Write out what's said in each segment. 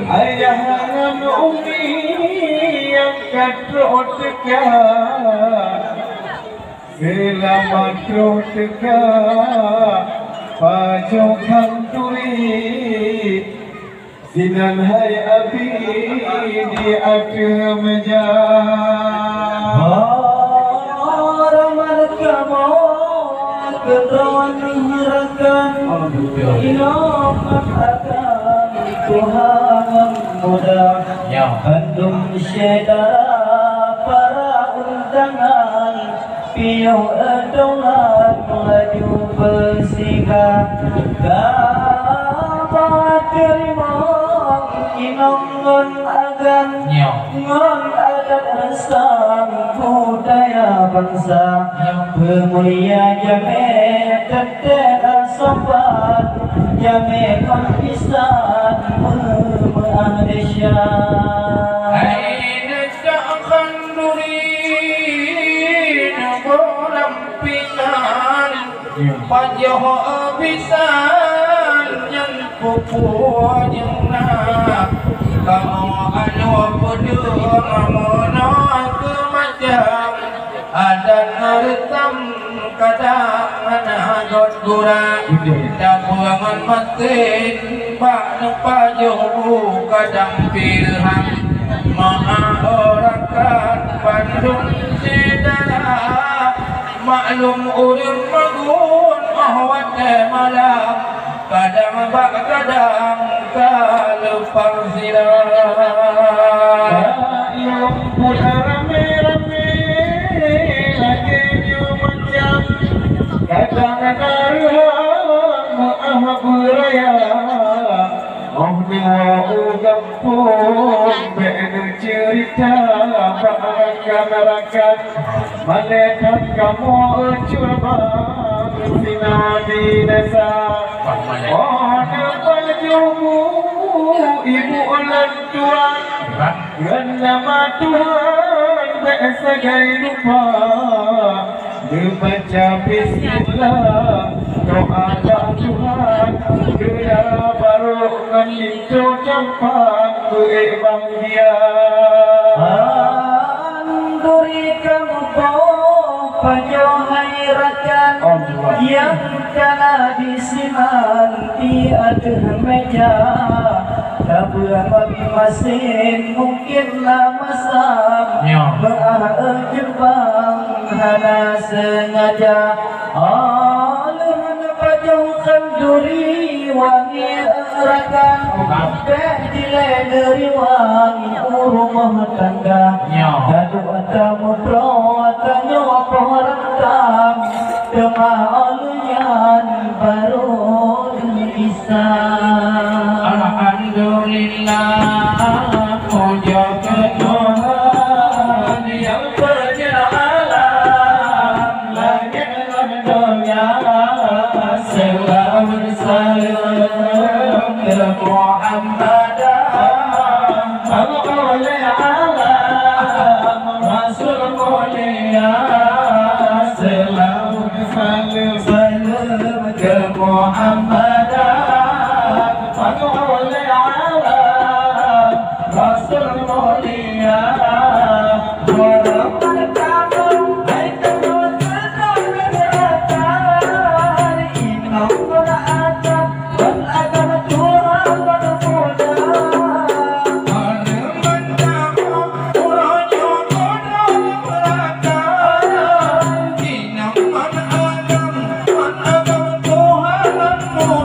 Ayahan umi yang katrot teka, selamat trot teka, pajokan turi, sinan hai api di atas meja. Ramal kamu ketawan harakan, inomat akan Tuhan muda handum syedara para undangan piuh edongan maju bersihkan dapat terima inongon agan ngon adat resam budaya bangsa pemulia jame tetera sopan jame konfisan Malaysia. Aina takkan durin berampitan pajah abisan yang pupuk yang nak kamu anu pedul mamona kemacam ada ngertam kadang anak got gurang dan buangan makin Pak Nupajuh kadang pilham Ma'ahorakan Bandung Sidara maklum ulun magun mahwate malam kadang bak kadang kalupang silam yang pula rame-rame lagi macam kadang-kadang maaf raya Gampung bercerita bahkan malaikat kamu coba sinar di desa. Oh nampak jumu ibu ulang tuan dengan nama Tuhan bersegai lupa membaca bismillah doa Tuhan dia baru ngelintu campak berbang dia anduri kamu pajohai rakan yang kala disiman di atas meja Tabuan masin mungkinlah masam Jepang hana sengaja Aluhan pajaukan duri wangi erakan Kejile dari wangi rumah tangga Dadu atamu pro atanyo porantam Dema alunyan baru bisa Alhamdulillah puja Tuhan yang berjalan langit dan dunia selalu salam Muhammad oleh alam Rasul mulia selalu salam ke Muhammad oleh alam Rasul mulia Oh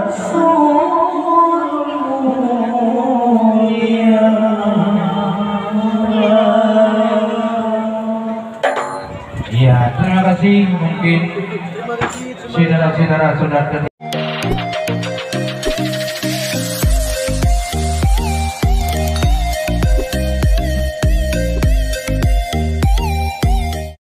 Rasul mulia. Ya, terima kasih. Mungkin saudara-saudara sudah